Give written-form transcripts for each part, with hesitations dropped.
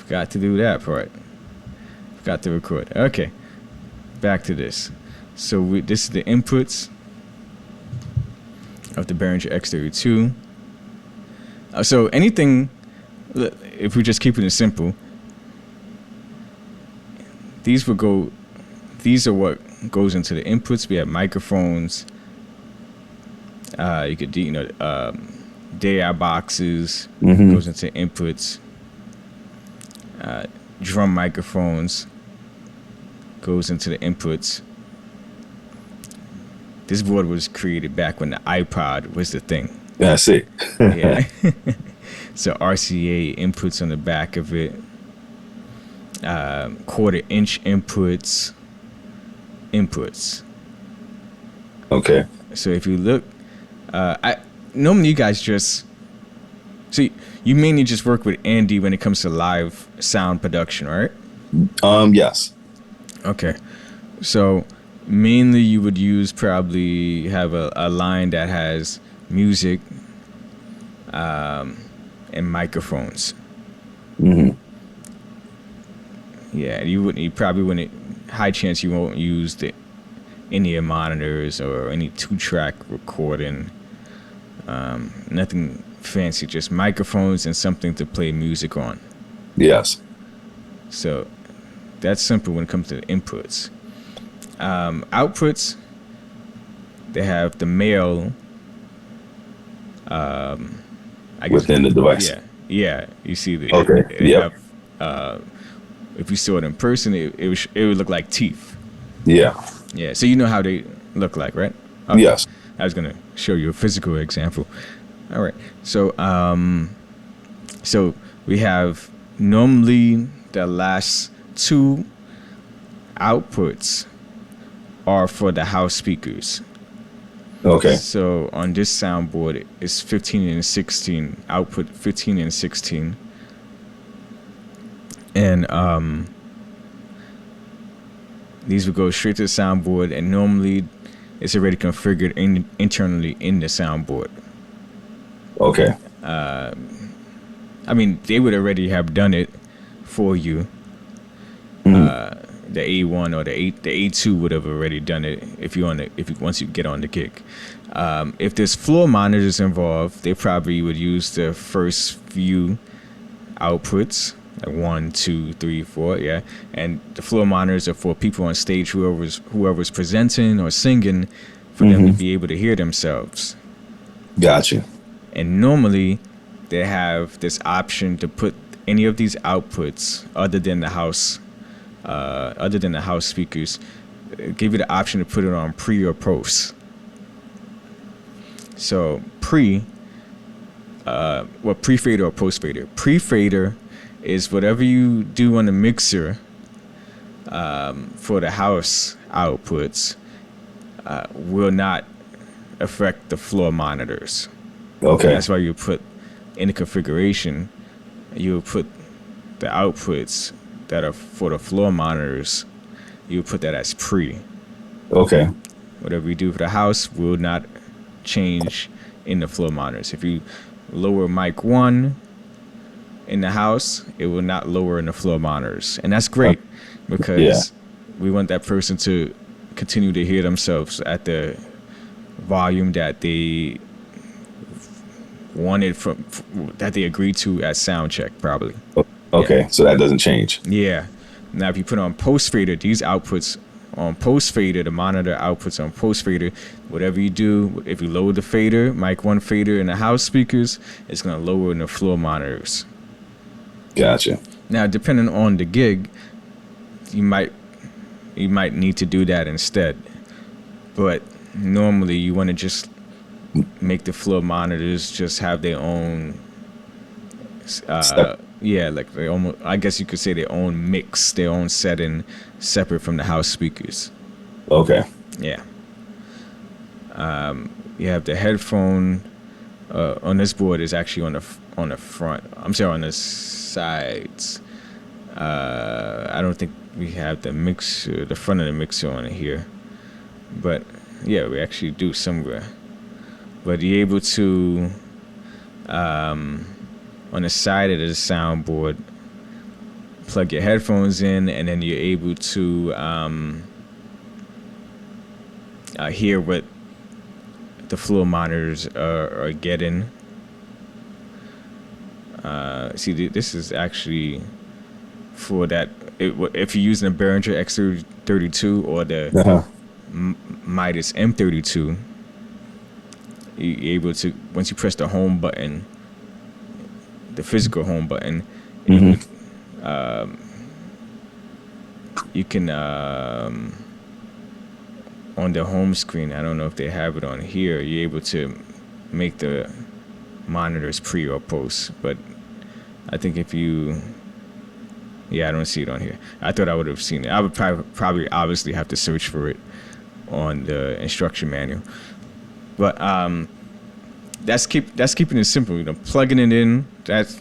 Forgot to do that part. Forgot to record. Okay, back to this. So this is the inputs of the Behringer X32. So anything, if we just keep it simple, these are what goes into the inputs. We have microphones. You could DAI boxes goes into inputs. Drum microphones goes into the inputs. This board was created back when the iPod was the thing. Yeah, I see. Yeah. So RCA inputs on the back of it. Quarter-inch inputs. Okay. So if you look, normally you guys you mainly just work with Andy when it comes to live sound production, right? Yes. Okay. So mainly you would probably have a line that has music and microphones. Yeah, you probably wouldn't, high chance you won't use the in-ear monitors or any 2-track recording. Nothing fancy, just microphones and something to play music on. Yes. So that's simple when it comes to the inputs. Outputs, they have the male. I guess within the device. Yeah. You see the. Okay. Yeah. If you saw it in person, it would look like teeth. Yeah. Yeah. So you know how they look like, right? Okay. Yes. I was gonna show you a physical example. All right. So so we have normally the last 2 outputs are for the house speakers. Okay. So on this soundboard, it's 15 and 16, output 15 and 16. And these would go straight to the soundboard, and normally it's already configured internally in the soundboard. Okay. I mean, they would already have done it for you. The A1 or the A2 would have already done it once you get on the gig. If there's floor monitors involved, they probably would use the first few outputs, like 1, 2, 3, 4, yeah. And the floor monitors are for people on stage, whoever's presenting or singing, for them to be able to hear themselves. Gotcha. And normally, they have this option to put any of these outputs other than the house speakers, give you the option to put it on pre or post. So pre-fader or post-fader. Pre-fader is whatever you do on the mixer for the house outputs will not affect the floor monitors. Okay. That's why you put in the configuration, you put the outputs that are for the floor monitors, you put that as pre. Okay. Whatever you do for the house will not change in the floor monitors. If you lower mic 1 in the house, it will not lower in the floor monitors. And that's great because we want that person to continue to hear themselves at the volume that they wanted that they agreed to at sound check, probably. Okay, yeah. So that doesn't change. Yeah. Now, if you put on post fader, these outputs on post fader, the monitor outputs on post fader, whatever you do, if you lower the fader, mic 1 fader in the house speakers, it's going to lower in the floor monitors. Gotcha. Now, depending on the gig, you might need to do that instead. But normally, you want to just make the floor monitors just have their own, like they almost, I guess you could say their own mix, their own setting, separate from the house speakers. Okay. Yeah. You have the headphone on this board is actually on the front. I'm sorry, on the sides. I don't think we have the front of the mixer on here, but yeah, we actually do somewhere. But you're able to, on the side of the soundboard, plug your headphones in, and then you're able to hear what the floor monitors are getting. See, this is actually for that. If you're using a Behringer X32 or the Midas M32, you're able to, once you press the home button, the physical home button, you can on the home screen, I don't know if they have it on here, you're able to make the monitors pre or post, but I think if you, I don't see it on here. I thought I would have seen it. I would probably obviously have to search for it on the instruction manual, but that's keeping it simple. Plugging it in. That's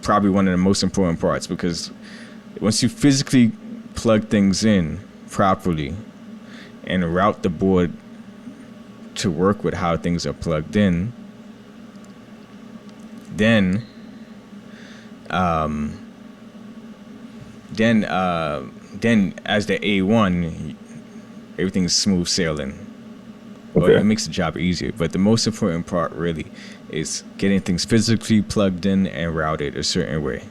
probably one of the most important parts, because once you physically plug things in properly and route the board to work with how things are plugged in, then as the A1, everything's smooth sailing. Well, it makes the job easier, but the most important part really is getting things physically plugged in and routed a certain way.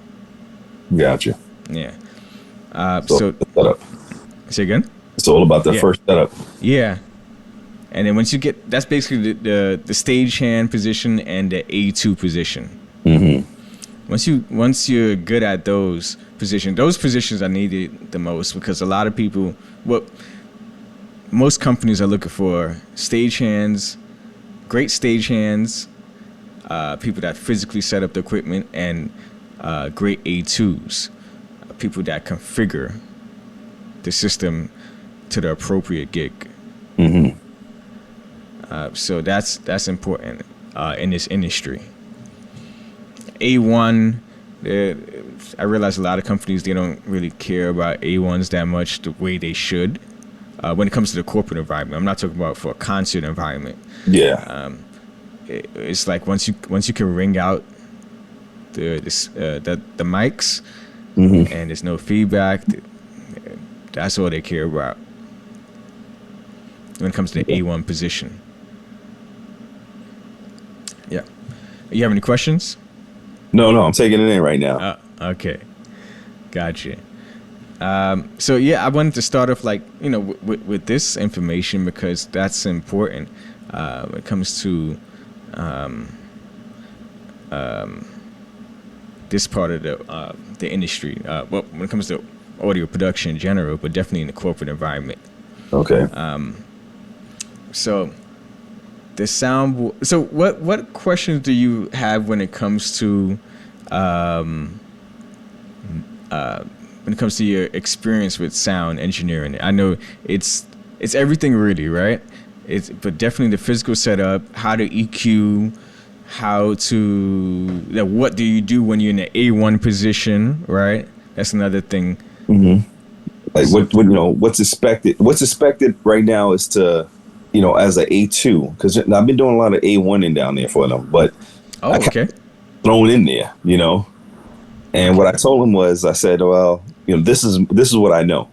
Gotcha. Yeah. So setup. Say again? It's all about the first setup. Yeah. And then once you get, that's basically the stagehand position and the A2 position. Once you're good at those positions are needed the most, because a lot of people, most companies are looking for stagehands, great stagehands, people that physically set up the equipment, and great A2s, people that configure the system to the appropriate gig. So that's important in this industry. A1, I realize a lot of companies, they don't really care about A1s that much the way they should. When it comes to the corporate environment, I'm not talking about for a concert environment. Yeah. It's like once you can ring out the mics, and there's no feedback, that's all they care about when it comes to the A1 position. Yeah. You have any questions? No, I'm taking it in right now. Okay. Gotcha. So I wanted to start off with this information, because that's important when it comes to this part of the industry. When it comes to audio production in general, but definitely in the corporate environment. Okay. So the soundboard. So what questions do you have when it comes to your experience with sound engineering? I know it's everything really, right? But definitely the physical setup, how to EQ, what do you do when you're in the A1 position, right? That's another thing. Like what's expected? What's expected right now is to, as an A2, because I've been doing a lot of A1 down there for them, but thrown in there, And what I told him was, I said, well, this is what I know.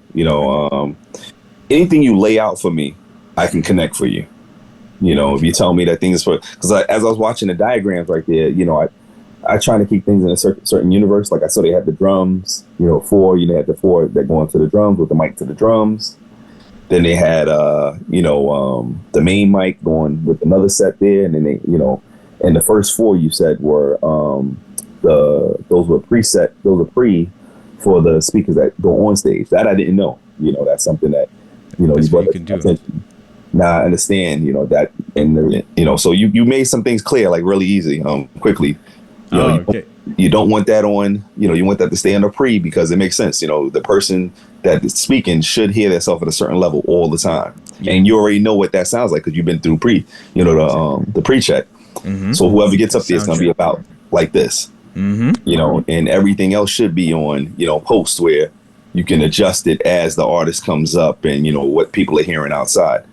Anything you lay out for me, I can connect for you. If you tell me that thing is for, because as I was watching the diagrams right there, I try to keep things in a certain universe. Like I saw they had the drums, four, had the four that go into the drums with the mic to the drums. Then they had, the main mic going with another set there. And then they, and the first four you said were, those were preset, those are pre for the speakers that go on stage. That I didn't know. That's something that, that's what you can do. Now I understand, that, and so you made some things clear, like really easy, quickly. You don't want that on, you want that to stay under pre, because it makes sense. The person that is speaking should hear themselves at a certain level all the time. Yeah. And you already know what that sounds like, because you've been through the pre-check. So whoever gets up there is going to be about like this. And everything else should be on, post, where you can adjust it as the artist comes up and, what people are hearing outside.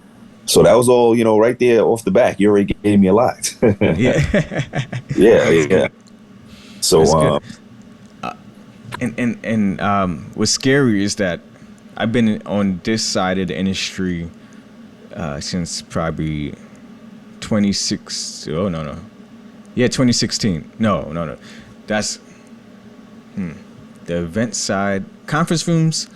So that was all, right there off the back. You already gave me a lot. Yeah. Yeah. So, That's good. What's scary is that I've been on this side of the industry since probably 2016. No. That's the event side, conference rooms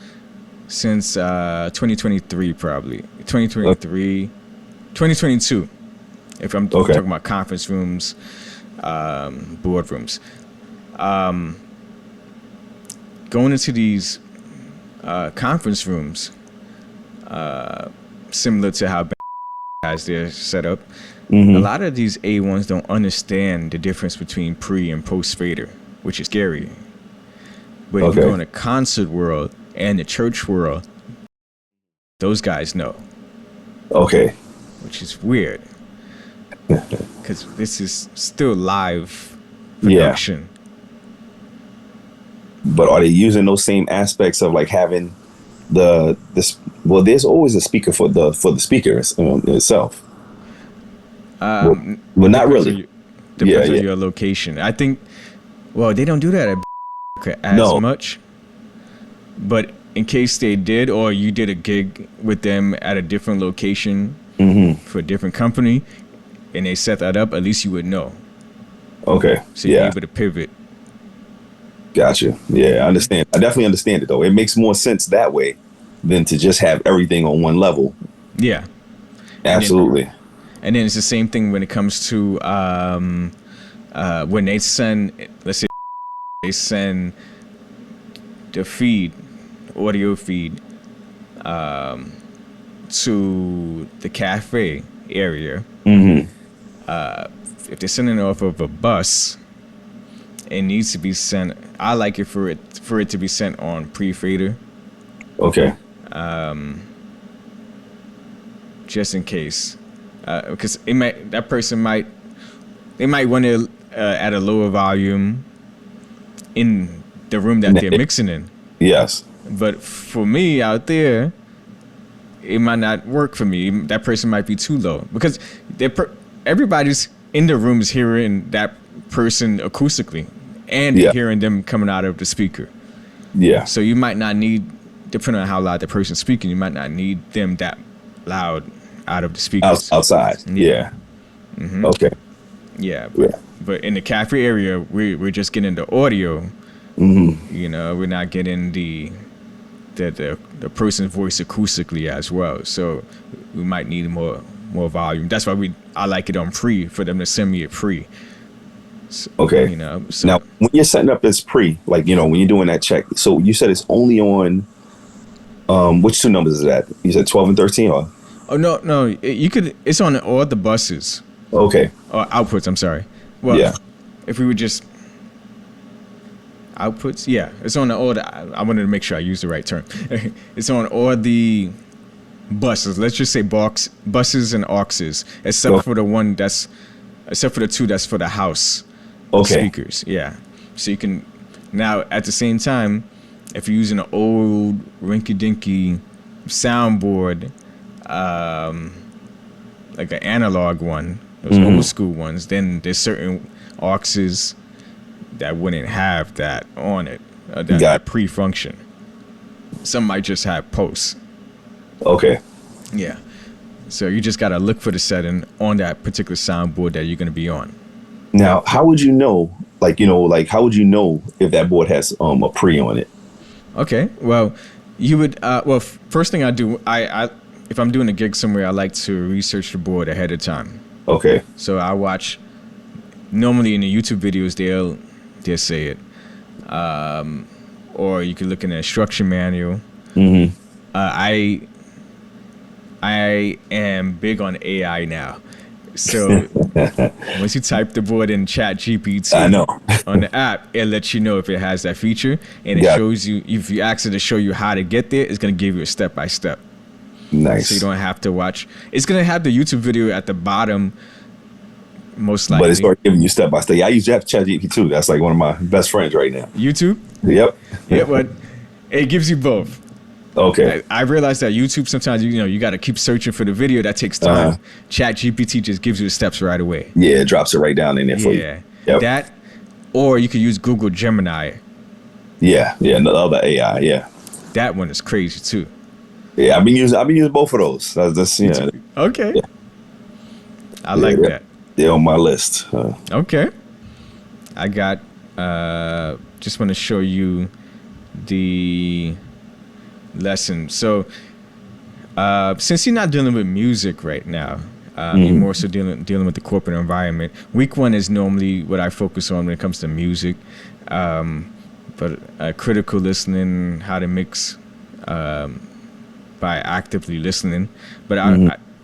since 2023 probably. 2022. If I'm talking about conference rooms, boardrooms. Going into these conference rooms, similar to how has their setup, a lot of these A1s don't understand the difference between pre and post fader, which is scary. But if you go in the concert world and the church world, those guys know. Okay. Which is weird. Because this is still live production. Yeah. But are they using those same aspects of like having this? Well, there's always a speaker for the speaker itself. Well, not really. Depends on your location. I think. Well, they don't do that as much. But in case they did, or you did a gig with them at a different location for a different company, and they set that up, at least you would know. Okay. So you're able to pivot. Gotcha. Yeah, I understand. I definitely understand it, though. It makes more sense that way than to just have everything on one level. Yeah. Absolutely. And then it's the same thing when it comes to when they send, let's say, they send the feed, audio feed, to the cafe area. If they're sending it off of a bus, it needs to be sent. I like it for it to be sent on pre-fader. Okay. Just in case, because that person might want to at a lower volume in the room that they're mixing in. Yes. But for me out there, it might not work for me. That person might be too low because everybody's in the room is hearing that person acoustically and hearing them coming out of the speaker. Yeah. So you might not need, depending on how loud the person's speaking, you might not need them that loud out of the speakers. Outside. Yeah. Okay. Yeah. But in the cafe area, we're just getting the audio. You know, we're not getting the person's voice acoustically as well. So we might need more volume. That's why I like it on pre, for them to send me a pre. So, okay. You know. So. Now, when you're setting up this pre, like, you know, when you're doing that check, so you said it's only on, which two numbers is that? You said 12 and 13 or? Oh, no. It's on all the buses. Okay. Or outputs, I'm sorry. Well, if we would just outputs, it's on all the, I wanted to make sure I used the right term. It's on all the buses. Let's just say buses and auxes, except for the two that's for the house speakers. Yeah. So you can now at the same time, if you're using an old rinky-dinky soundboard, like an analog one, those old school ones, then there's certain auxes that wouldn't have that on it, that pre-function. Some might just have posts. Okay. Yeah. So you just got to look for the setting on that particular soundboard that you're going to be on. Now, how would you know, how would you know if that board has a pre on it? Okay. Well, you would, first thing I do, if I'm doing a gig somewhere, I like to research the board ahead of time. Okay. So I watch, normally in the YouTube videos, they'll say it. Or you can look in the instruction manual. I am big on AI now. So once you type the board in ChatGPT on the app, it lets you know if it has that feature. And it shows you, if you ask it to show you how to get there, it's going to give you a step-by-step. Nice. So you don't have to watch. It's going to have the YouTube video at the bottom, most likely. But it's already giving you step-by-step. Yeah, I use ChatGPT too. That's like one of my best friends right now. YouTube? Yep. Yeah, but it gives you both. Okay. I realized that YouTube sometimes you got to keep searching for the video. That takes time. ChatGPT just gives you the steps right away. Yeah, it drops it right down in there for you. Yeah. That Or you could use Google Gemini. Yeah, the other AI. Yeah, That one is crazy too. yeah. I've been using both of those. That's yeah, Okay. yeah, I yeah. like that. They're on my list. Okay. I got just want to show you the lesson. So since you're not dealing with music right now, you're more so dealing with the corporate environment. Week 1 is normally what I focus on when it comes to music, but critical listening, how to mix by actively listening. But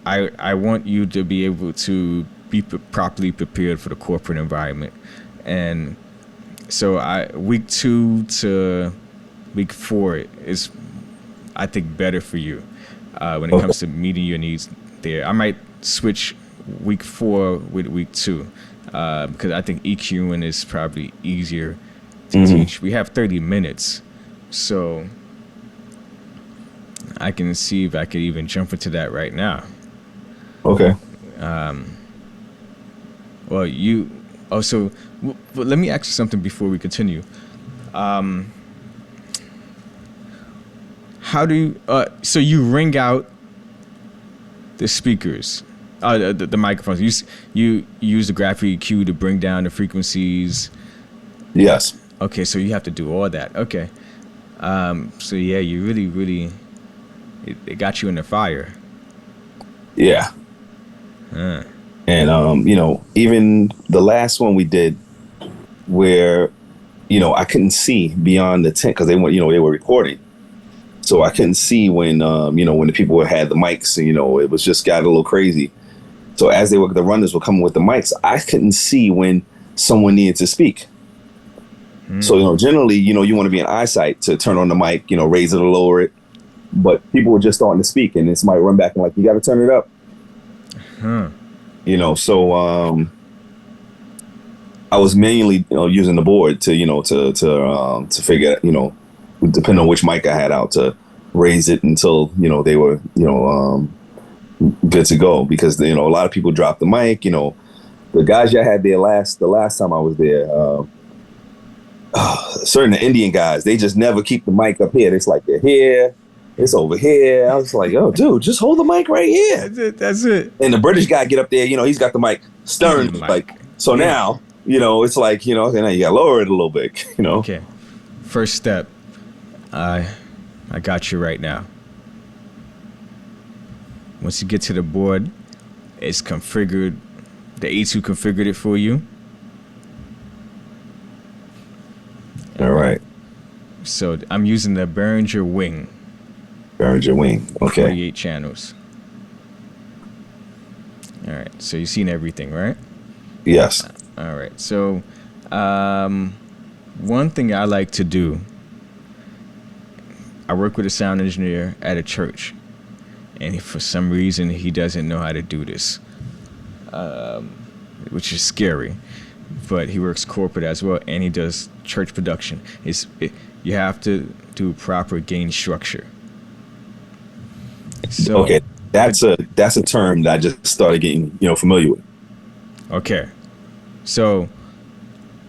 I want you to be able to be properly prepared for the corporate environment, and so week 2 to week 4 is, I think, better for you when it comes to meeting your needs there. I might switch week 4 with week 2 because I think EQing is probably easier to teach. We have 30 minutes, so I can see if I could even jump into that right now. Okay. Well, so let me ask you something before we continue. How do you, so you ring out the speakers, the microphones. You use the graphic EQ to bring down the frequencies. Yes. Okay, so you have to do all that. Okay. So yeah, you really, it got you in the fire. Yeah. And even the last one we did, where I couldn't see beyond the tent because they were recording, so I couldn't see when when the people had the mics, and it was just got a little crazy. So as the runners were coming with the mics, I couldn't see when someone needed to speak. So generally, you want to be in eyesight to turn on the mic, raise it or lower it. But people were just starting to speak, and then somebody run back and like, you got to turn it up. So I was manually using the board to to figure out, depending on which mic I had out, to raise it until they were good to go, because a lot of people dropped the mic. The guys I had there the last time I was there, certain Indian guys, they just never keep the mic up here. It's like they're here, it's over here. I was like, oh, dude, just hold the mic right here. That's it. And the British guy get up there, he's got the mic stern, like, so now, it's like, okay, now you got to lower it a little bit, Okay. First step, I got you right now. Once you get to the board, it's configured. The A2 configured it for you. All right. So I'm using the Behringer Wing. Behringer Wing. Okay. 48 channels. All right. So you've seen everything, right? Yes. All right. So one thing I like to do, I work with a sound engineer at a church, and for some reason he doesn't know how to do this, which is scary. But he works corporate as well, and he does church production. You have to do proper gain structure. So, okay, that's a term that I just started getting familiar with. Okay, so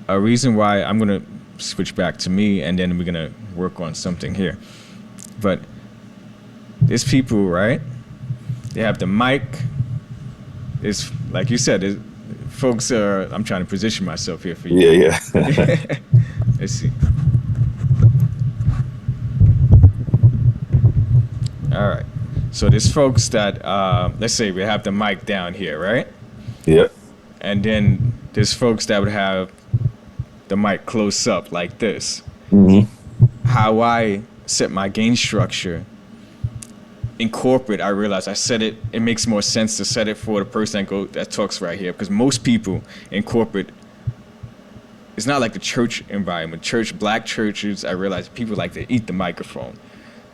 a reason why I'm gonna switch back to me, and then we're gonna work on something here. But there's people, right? They have the mic. It's like you said. Folks are. I'm trying to position myself here for you. Yeah. Let's see. All right. So there's folks that let's say we have the mic down here, right? Yep. And then there's folks that would have the mic close up like this. How I set my gain structure in corporate, I realized it makes more sense to set it for the person that talks right here, because most people in corporate, it's not like the church environment. Black churches, I realized people like to eat the microphone.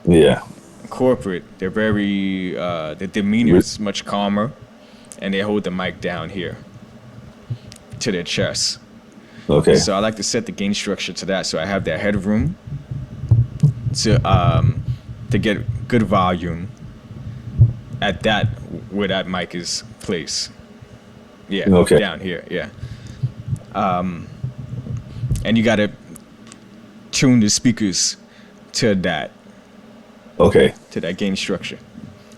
Yeah. In corporate, they're very, their demeanor is much calmer, and they hold the mic down here to their chest. Okay. So I like to set the gain structure to that, so I have that headroom to get good volume at that where that mic is placed. Yeah, okay. Down here, yeah. and you gotta tune the speakers to that Okay. gain structure,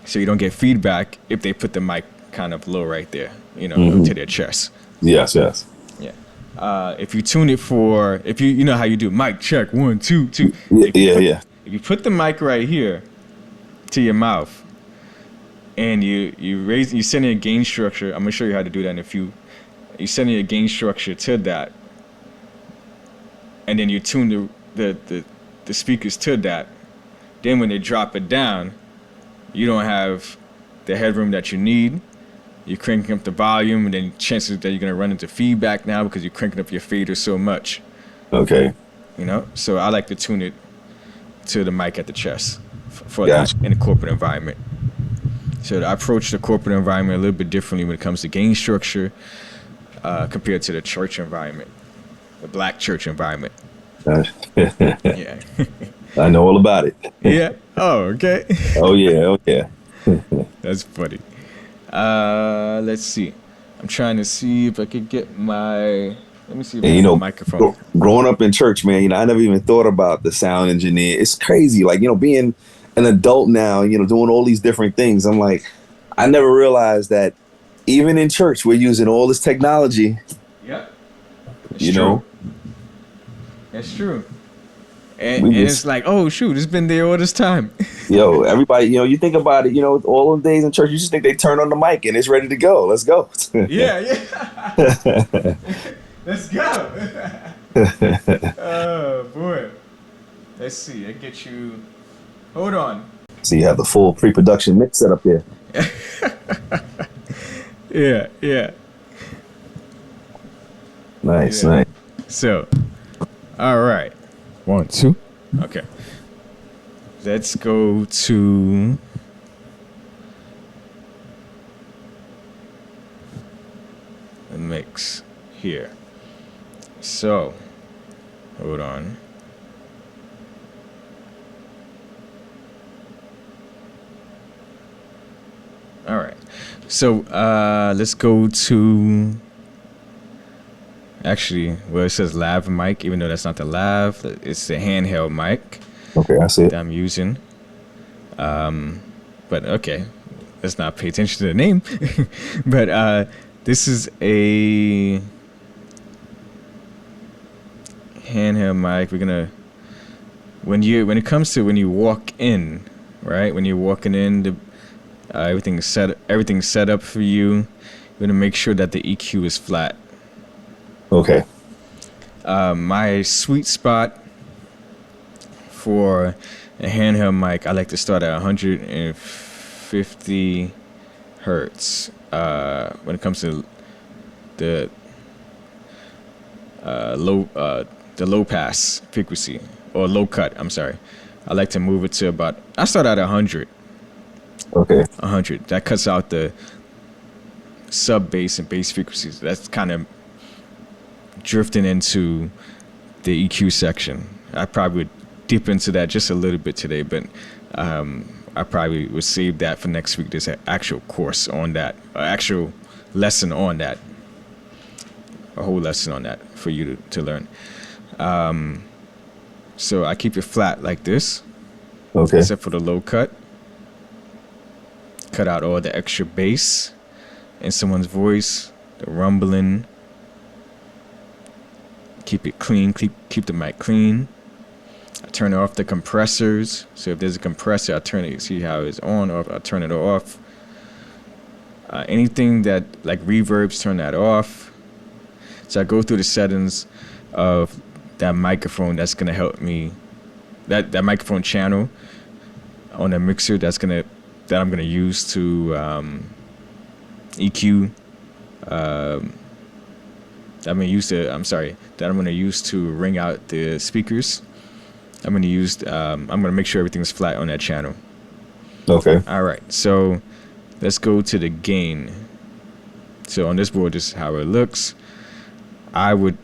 so you don't get feedback if they put the mic kind of low right there, to their chest. Yes. Yes. Yeah. If you tune it for, if you know how you do mic check 1 2 2. Yeah. If you put the mic right here to your mouth, and you send in a gain structure. I'm gonna show you how to do that in a few. You send in a gain structure to that, and then you tune the speakers to that. Then when they drop it down, you don't have the headroom that you need. You're cranking up the volume, and then chances that you're gonna run into feedback now because you're cranking up your fader so much. Okay. So I like to tune it to the mic at the chest for Gotcha. that in a corporate environment. So I approach the corporate environment a little bit differently when it comes to gain structure compared to the church environment, the black church environment. Yeah. I know all about it. Yeah. Oh, okay. Oh yeah. That's funny. Let's see. I'm trying to see if I could get my. Let me see if I And have a microphone. growing up in church, man, I never even thought about the sound engineer. It's crazy, like being an adult now, doing all these different things. I'm like, I never realized that even in church we're using all this technology. Yep. It's true. It's true. And it's like, oh shoot, it's been there all this time. Yo, everybody, you think about it, all those days in church, you just think they turn on the mic and it's ready to go. Let's go. Yeah. Let's go. Oh boy. Let's see. I get you. Hold on. So you have the full pre-production mix set up there. Yeah. Nice. So, all right. 1 2. Okay. Let's go to the mix here. So, hold on. All right. So, let's go to. Actually, well, it says lav mic, even though that's not the lav. It's the handheld mic. Okay, I see it. That I'm using. But okay, let's not pay attention to the name. But this is a handheld mic. We're gonna when it comes to when you walk in, right? When you're walking in, everything's set up for you. You're gonna make sure that the EQ is flat. Okay. My sweet spot for a handheld mic, I like to start at 150 hertz. When it comes to the low pass frequency or low cut, I'm sorry. I like to move it to about. I start at 100. Okay. 100. That cuts out the sub bass and bass frequencies. That's kind of drifting into the EQ section. I probably would dip into that just a little bit today, but I probably would save that for next week. There's an actual course on that, an actual lesson on that, a whole lesson on that for you to learn. So I keep it flat like this, okay, except for the low cut. Cut out all the extra bass in someone's voice, the rumbling. Keep it clean, keep the mic clean. I turn off the compressors. So if there's a compressor, I turn it, see how it's on, or I turn it off. Anything that, like reverbs, turn that off. So I go through the settings of that microphone that's going to help me, that microphone channel on the mixer that I'm going to use to EQ. that I'm going to use to ring out the speakers. I'm going to make sure everything's flat on that channel. Okay. All right. So let's go to the gain. So on this board, this is how it looks. I would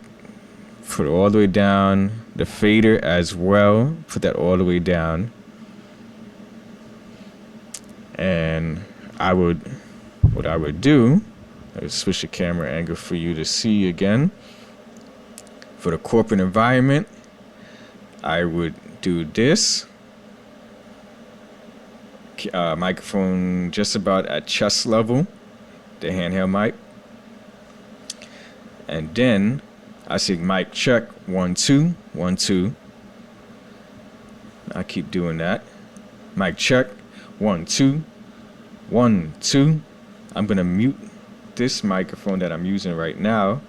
put it all the way down. The fader as well. Put that all the way down. And what I would do, I would switch the camera angle for you to see again. For the corporate environment, I would do this. Microphone just about at chest level, the handheld mic. And then I say mic check 1 2 1 2. I keep doing that. Mic check 1 2 1 2. I'm gonna mute this microphone that I'm using right now,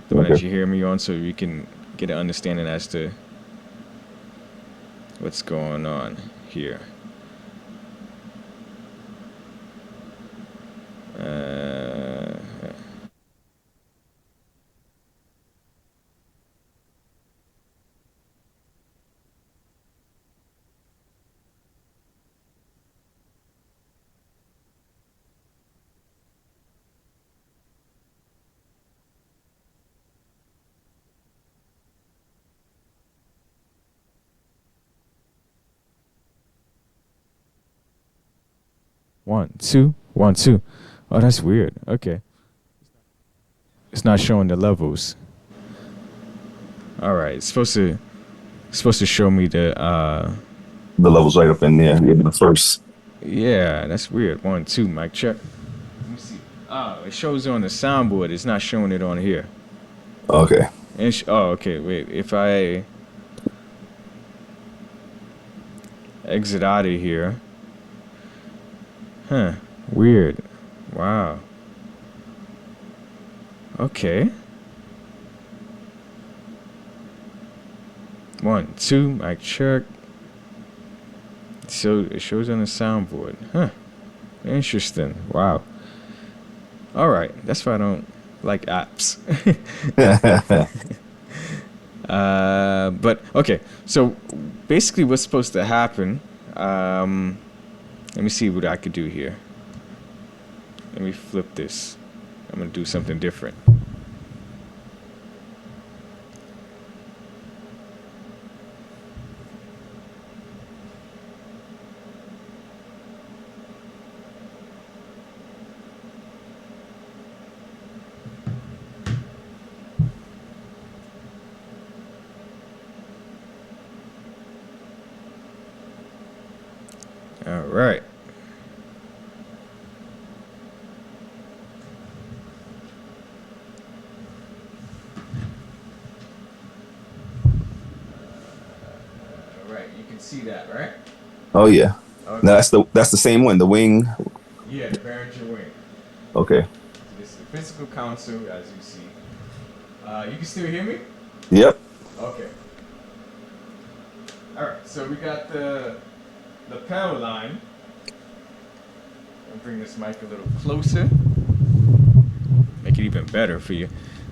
the one that you hear me on, so you can get an understanding as to what's going on here. 1 2 1 2. Oh, that's weird. Okay. It's not showing the levels. All right. It's supposed to show me the levels right up in there. Yeah, the first. Yeah, that's weird. 1 2 mic check. Let me see. Oh, it shows it on the soundboard. It's not showing it on here. Okay. Okay. Wait. If I exit out of here. Huh. Weird. Wow. Okay. 1 2 mic check. So it shows on the soundboard. Huh. Interesting. Wow. All right. That's why I don't like apps. But okay. So basically, what's supposed to happen? Let me see what I could do here. Let me flip this. I'm gonna do something different. All right. All right. You can see that, right? Oh yeah. Okay. Now that's the same one. The wing. Yeah, the Behringer wing. Okay. So this is the physical console, as you see. You can still hear me? Yep. Okay. All right. So we got the lapel line. I'll bring this mic a little closer. Make it even better for you.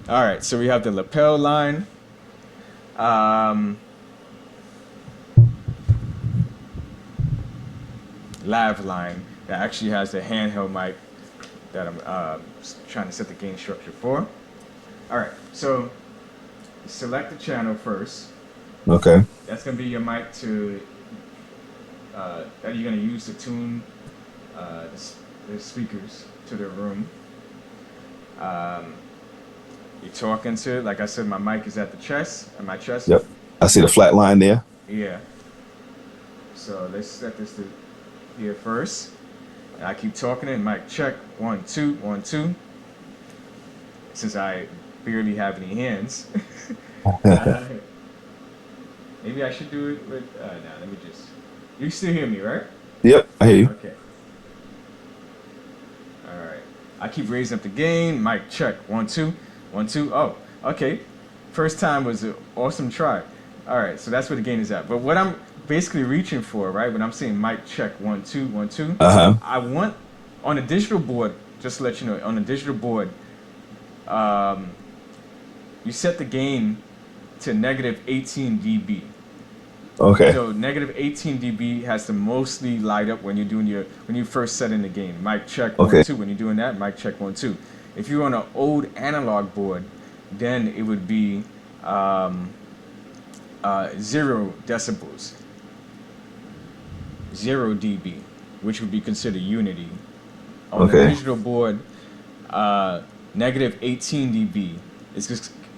All right. So we have the lapel line. Lav line that actually has the handheld mic that I'm trying to set the gain structure for. All right, so select the channel first. Okay. That's gonna be your mic to that you're gonna use to tune the speakers to the room. You're talking to, like I said, my mic is at the chest, at my chest. Yep. I see the flat line there. Yeah. So let's set this to here first. And I keep talking it. Mic check 1 2 1 2. Since I barely have any hands, maybe I should do it with. No, let me just. You still hear me, right? Yep, I hear you. Okay. All right. I keep raising up the gain. Mic check 1 2 1 2. Oh, okay. First time was an awesome try. All right, so that's where the gain is at. But what I'm basically reaching for, right, when I'm saying mic check 1 2 1 2, I want on a digital board. Just to let you know, on a digital board, you set the gain to negative 18 dB. Okay. So negative 18 dB has to mostly light up when you're doing when you first set in the gain. Mic check 1 2. When you're doing that, mic check 1 2. If you're on an old analog board, then it would be 0 decibels, 0 dB, which would be considered unity. On the digital board, negative 18 dB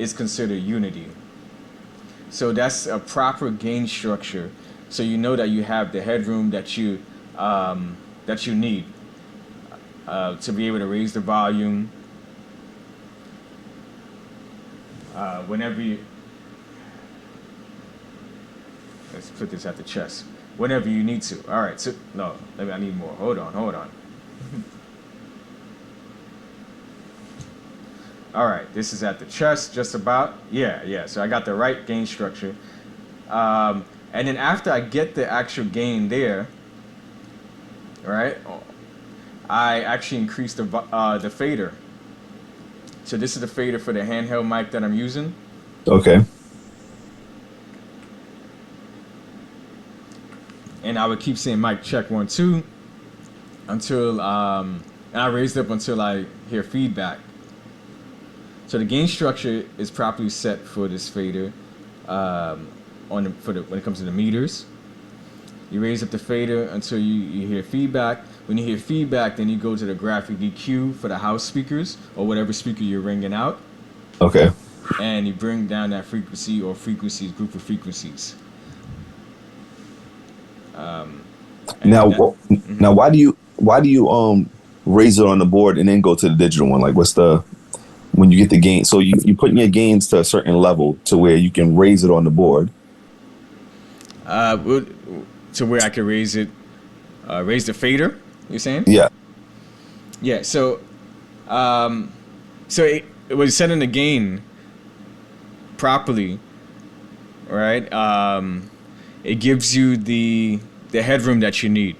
is considered unity. So that's a proper gain structure. So you know that you have the headroom that you need to be able to raise the volume whenever you. Let's put this at the chest. Whenever you need to. All right. So no, maybe I need more. Hold on. All right. This is at the chest, just about. Yeah. So I got the right gain structure. And then after I get the actual gain there, right, I actually increase the fader. So this is the fader for the handheld mic that I'm using. Okay. And I would keep saying mic check 1 2 until and I raised up until I hear feedback. So the gain structure is properly set for this fader when it comes to the meters. You raise up the fader until you hear feedback. When you hear feedback, then you go to the graphic EQ for the house speakers or whatever speaker you're ringing out. Okay. And you bring down that frequency or frequencies, group of frequencies. Now, why do you raise it on the board and then go to the digital one? Like, when you get the gain? So you putting your gains to a certain level to where you can raise it on the board. To where I can raise it, raise the fader. You're saying? Yeah. Yeah. So, it was setting the gain properly, right? It gives you the headroom that you need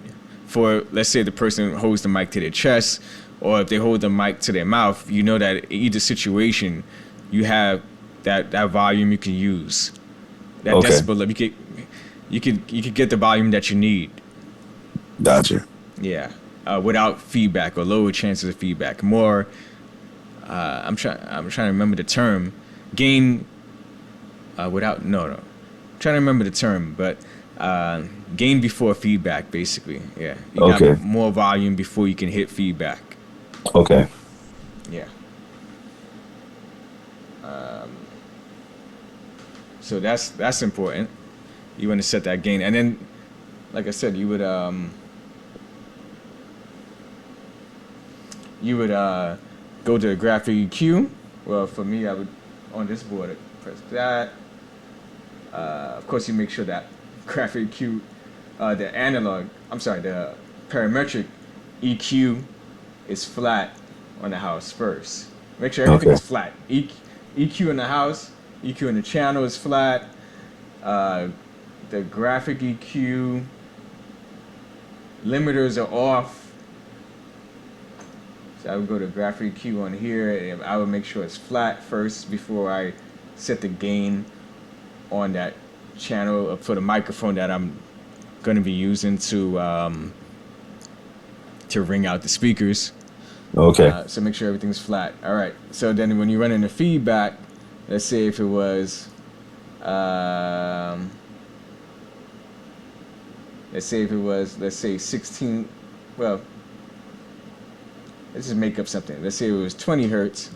for, let's say, the person holds the mic to their chest, or if they hold the mic to their mouth. You know that in either situation, you have that volume you can use, that decibel level. You could get the volume that you need. Gotcha. Yeah, without feedback or lower chances of feedback. More, I'm trying to remember the term. Gain without no. I'm trying to remember the term, but gain before feedback, basically. Yeah, you got more volume before you can hit feedback. Okay. Yeah. So that's important. You want to set that gain, and then, like I said, you would go to the graphic EQ. Well, for me, I would on this board press that. Of course, you make sure that graphic EQ, the parametric EQ is flat on the house first. Make sure everything is flat. EQ in the house, EQ in the channel is flat. The graphic EQ limiters are off. So I would go to graphic EQ on here, and I would make sure it's flat first before I set the gain on that channel for the microphone that I'm going to be using to ring out the speakers. Okay. So make sure everything's flat. All right. So then when you run into feedback, let's say if it was, let's say 16, well, let's just make up something. Let's say it was 20 hertz,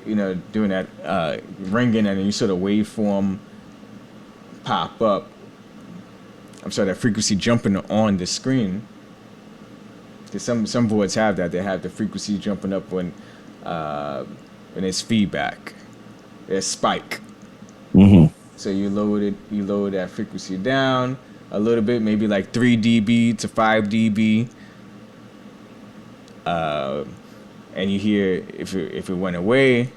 doing that ringing, and then you sort of waveform pop up. That frequency jumping on the screen. Because some boards have that. They have the frequency jumping up when there's feedback. There's spike. Mm-hmm. So you lower that frequency down a little bit, maybe like 3 dB to 5 dB. And you hear if it went away,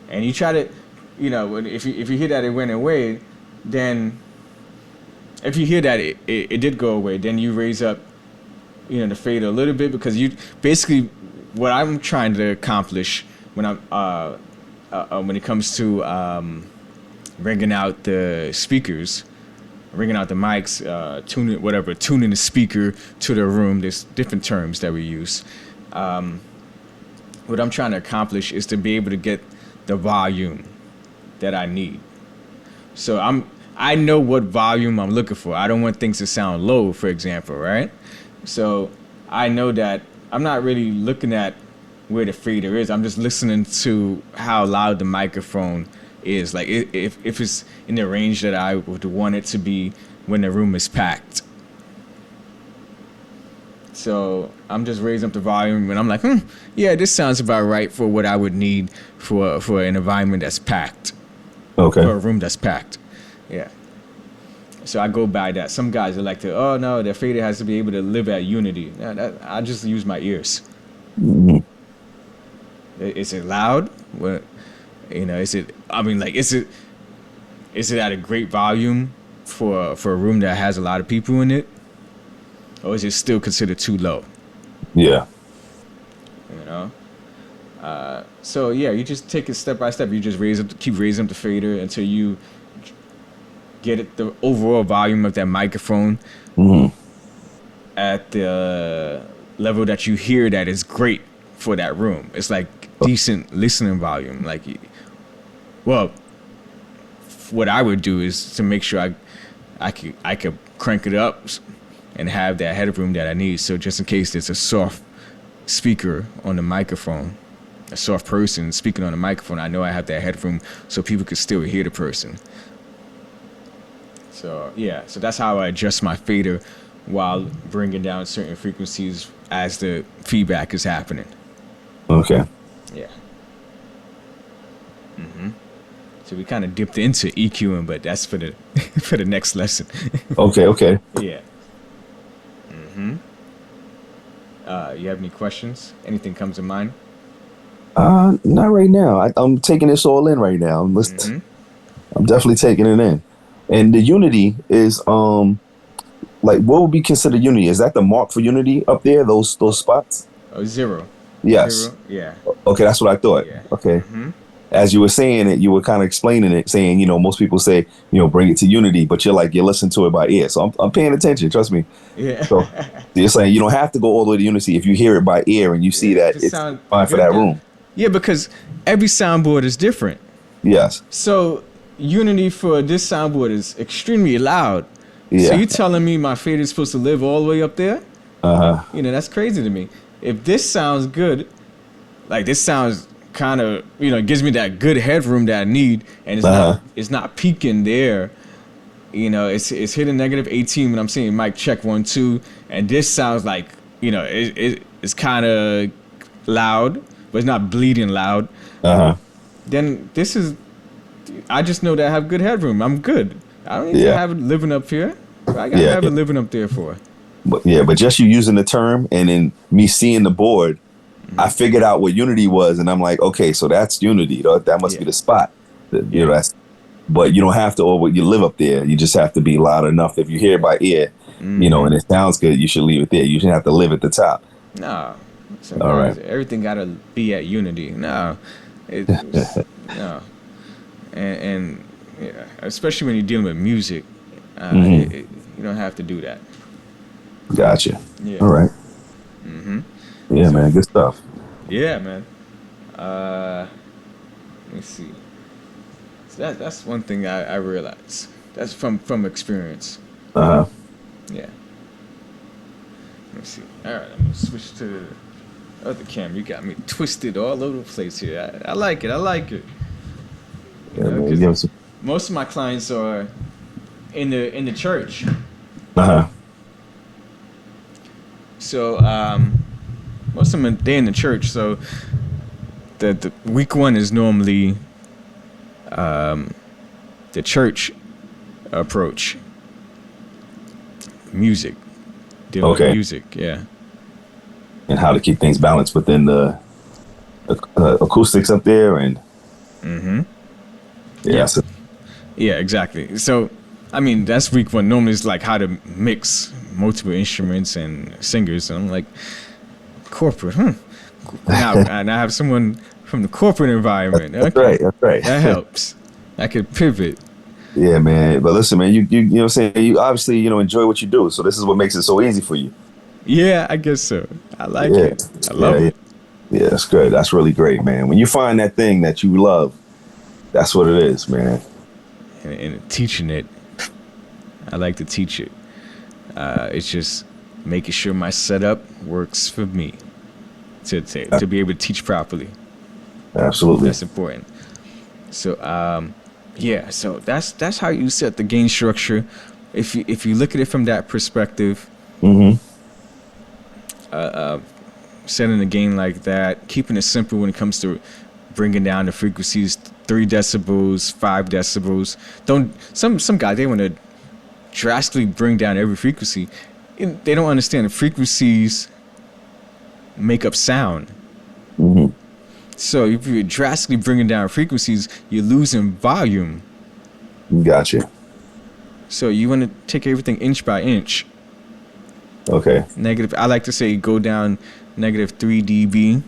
and you try to, if you hear that it went away, then if you hear that it did go away, then you raise up, the fader a little bit, because you basically what I'm trying to accomplish when when it comes to ringing out the speakers, ringing out the mics, tuning the speaker to the room. There's different terms that we use. What I'm trying to accomplish is to be able to get the volume that I need. So I know what volume I'm looking for. I don't want things to sound low, for example, right? So I know that I'm not really looking at where the fader is. I'm just listening to how loud the microphone is. Like if it's in the range that I would want it to be when the room is packed. So I'm just raising up the volume, and I'm like, yeah, this sounds about right for what I would need for an environment that's packed. Okay. For a room that's packed. Yeah. So I go by that. Some guys are like, oh no, the fader has to be able to live at unity. I just use my ears. Mm-hmm. Is it loud? What, is it? I mean, like, is it at a great volume for a room that has a lot of people in it, or is it still considered too low? Yeah. So yeah, you just take it step by step. You just keep raising up the fader until you get the overall volume of that microphone at the level that you hear that is great for that room. It's like decent listening volume. Like, well, what I would do is to make sure I could crank it up and have that headroom that I need. So just in case there's a soft speaker on the microphone, a soft person speaking on the microphone, I know I have that headroom so people could still hear the person. So yeah, so that's how I adjust my fader while bringing down certain frequencies as the feedback is happening. Okay. Yeah. So we kind of dipped into EQing, but that's for the for the next lesson. Okay. Yeah. You have any questions? Anything comes to mind? Not right now. I'm taking this all in right now. I'm definitely taking it in. And the unity is like, what would be considered unity? Is that the mark for unity up there? Those spots? Oh, 0. Yes. 0? Yeah. Okay, that's what I thought. Yeah. Okay. As you were saying it, you were kind of explaining it, saying, most people say, bring it to unity, but you're listening to it by ear. So I'm paying attention. Trust me. Yeah. So you're saying you don't have to go all the way to unity if you hear it by ear and you see that it's fine for that room. Yeah, because every soundboard is different. Yes. So unity for this soundboard is extremely loud. Yeah. So you telling me my fader is supposed to live all the way up there? That's crazy to me. If this sounds good, like this sounds kind of, gives me that good headroom that I need, and it's not peaking there. It's hitting -18 when I'm saying mic check 1 2, and this sounds like it's kind of loud, but it's not bleeding loud. Then I just know that I have good headroom. I'm good. I don't need to have it living up here. I got to have it living up there for. But just you using the term and then me seeing the board, I figured out what unity was, and I'm like, okay, so that's unity. That must be the spot. That's. But you don't have to you live up there. You just have to be loud enough. If you hear it by ear, and it sounds good, you should leave it there. You shouldn't have to live at the top. No. All right. Everything got to be at unity. No. No. And yeah, especially when you're dealing with music, you don't have to do that. Gotcha. Yeah. All right. Yeah, man. Good stuff. Yeah, man. Let me see. So that's one thing I realized. That's from experience. Yeah. Let me see. All right, I'm gonna switch to the other camera. You got me twisted all over the place here. I like it. Most of my clients are in the church. So most of them they're in the church. So the week one is normally the church approach. Music. Dealing with music, yeah. And how to keep things balanced within the acoustics up there and. Yeah, exactly. So, I mean, that's week one. Normally, it's like how to mix multiple instruments and singers. And I'm like, corporate, Now I have someone from the corporate environment. That's right. That helps. I could pivot. Yeah, man. But listen, man, you know what I'm saying? You obviously, enjoy what you do. So this is what makes it so easy for you. Yeah, I guess so. I like it. I love it. Yeah, that's good. That's really great, man. When you find that thing that you love, that's what it is, man. And teaching it, I like to teach it. It's just making sure my setup works for me. to be able to teach properly. Absolutely. That's important. So yeah, so that's how you set the gain structure. If you look at it from that perspective, setting the gain like that, keeping it simple when it comes to bringing down the frequencies, 3 decibels, 5 decibels. Some guys, they want to drastically bring down every frequency. They don't understand the frequencies make up sound. So if you're drastically bringing down frequencies, you're losing volume. Gotcha. So you want to take everything inch by inch. Okay. I like to say go down negative 3 dB.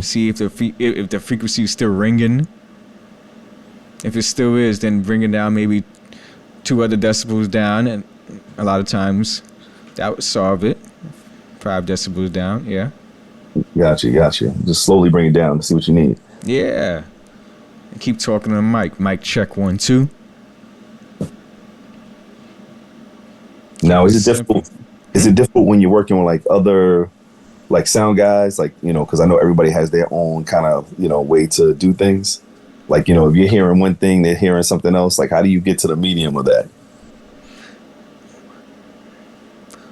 See if the frequency is still ringing. If it still is, then bring it down maybe 2 other decibels down, and a lot of times that would solve it. 5 decibels down, yeah. Gotcha. Just slowly bring it down to see what you need. Yeah. And keep talking to the mic. Mic check 1 2. Now, is it difficult? Is it difficult when you're working with like other like sound guys, like, you know, because I know everybody has their own kind of, you know, way to do things. Like, you know, if you're hearing one thing, they're hearing something else. Like, how do you get to the medium of that?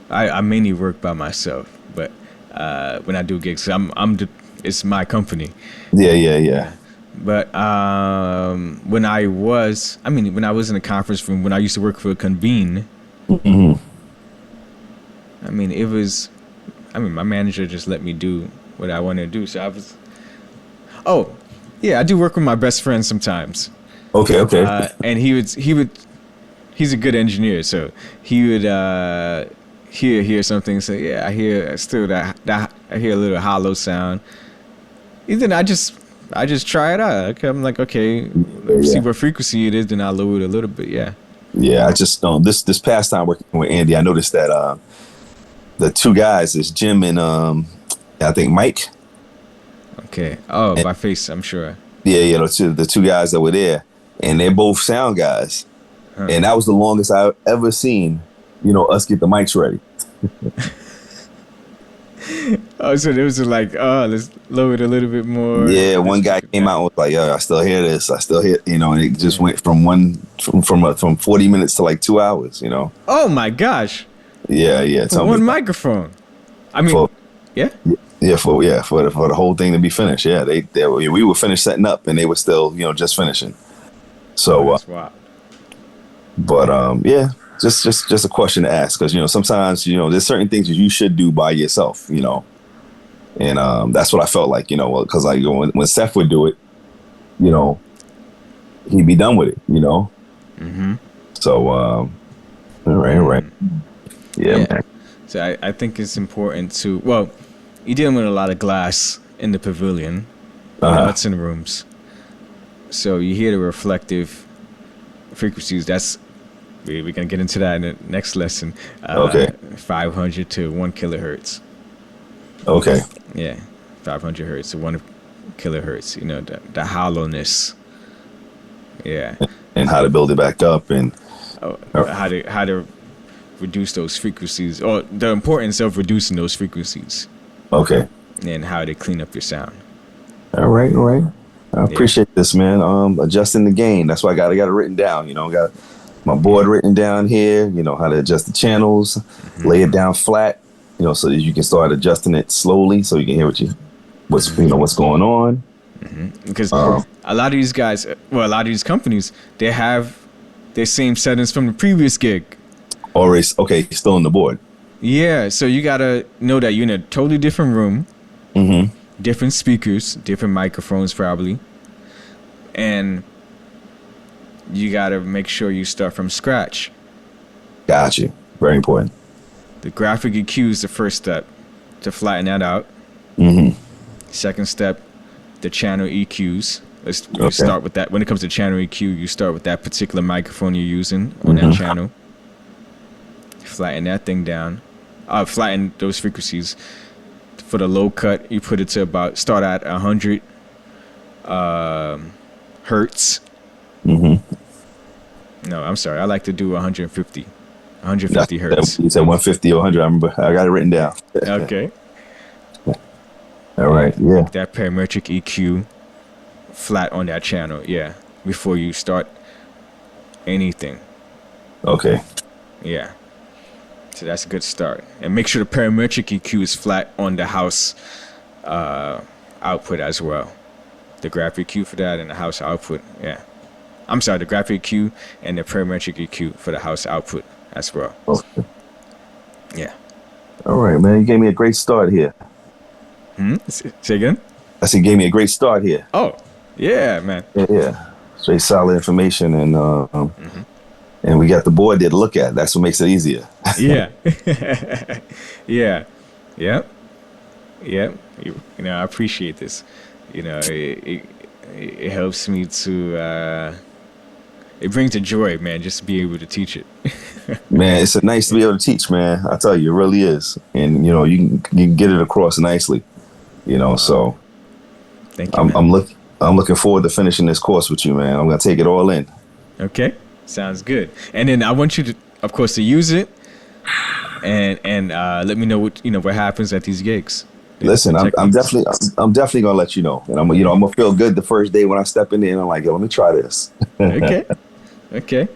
I mainly work by myself, but when I do gigs, it's my company. Yeah. But when I was in a conference room, when I used to work for Convene, my manager just let me do what I wanted to do. So I do work with my best friend sometimes. Okay. And he's a good engineer, so he would hear something and say, yeah, I hear still that I hear a little hollow sound. Then I just try it out. I'm like, okay, see what frequency it is, then I'll lower it a little bit. Yeah. Yeah, I just this past time working with Andy, I noticed that the 2 guys is Jim and I think Mike. Okay. Oh, by face, I'm sure. Yeah, the two guys that were there, and they're both sound guys, and that was the longest I've ever seen, you know, us get the mics ready. Oh, so it was like, let's lower it a little bit more. Yeah, one guy came out and was like, yo, I still hear this. I still hear, you know, and it just went from 40 minutes to like 2 hours, you know. Oh my gosh. Yeah. For one microphone. I mean, yeah. Yeah, for the whole thing to be finished. Yeah, we were finished setting up, and they were still, you know, just finishing. So, but yeah, just a question to ask, because, you know, sometimes, you know, there's certain things that you should do by yourself, you know, and that's what I felt like, you know, because like when Seth would do it, you know, he'd be done with it, you know. So, all right. Yeah. Man. So I think it's important to, well, you're dealing with a lot of glass in the pavilion, nuts in the rooms. So you hear the reflective frequencies. We're going to get into that in the next lesson. 500 to 1 kilohertz. Okay. Yeah, 500 hertz to 1 kilohertz. You know, the hollowness. Yeah. And how to build it back up, and how to reduce those frequencies, or the importance of reducing those frequencies. Okay. And how to clean up your sound. All right. I appreciate this, man. Adjusting the gain. That's why I got it written down. You know, got my board written down here. You know how to adjust the channels, lay it down flat. You know, so that you can start adjusting it slowly, so you can hear what's going on. Because a lot of these guys, a lot of these companies, they have their same settings from the previous gig. Always still on the board. Yeah, so you gotta know that you're in a totally different room, different speakers, different microphones probably, and you gotta make sure you start from scratch. Gotcha. Very important. The graphic EQ is the first step to flatten that out. Second step, the channel EQs. You start with that. When it comes to channel EQ, you start with that particular microphone you're using on that channel. Flatten that thing down. Flatten those frequencies. For the low cut, you put it to start at 100 hertz. No, I'm sorry. I like to do 150 hertz. You said 150 or 100. I remember. I got it written down. Okay. All right. Yeah. Make that parametric EQ flat on that channel. Yeah. Before you start anything. Okay. Yeah. So that's a good start. And make sure the parametric EQ is flat on the house output as well. The graphic EQ for that and the house output. Yeah. I'm sorry, the graphic EQ and the parametric EQ for the house output as well. Okay. Yeah. All right, man. You gave me a great start here. Say again? I said, you gave me a great start here. Oh, yeah, man. Yeah. Straight solid information, and we got the board there to look at. That's what makes it easier. Yeah. Yeah. Yep. Yep. You know, I appreciate this. You know, it helps me to it brings a joy, man, just to be able to teach it. Man, it's nice to be able to teach, man. I tell you, it really is. And you know, you can get it across nicely. You know, so Thank you, man. I'm looking forward to finishing this course with you, man. I'm gonna take it all in. Okay. Sounds good. And then I want you to, of course, to use it and let me know what happens at these gigs. Listen, I'm definitely gonna let you know, and I'm gonna feel good the first day when I step in there and I'm like, yo, let me try this. Okay. Okay.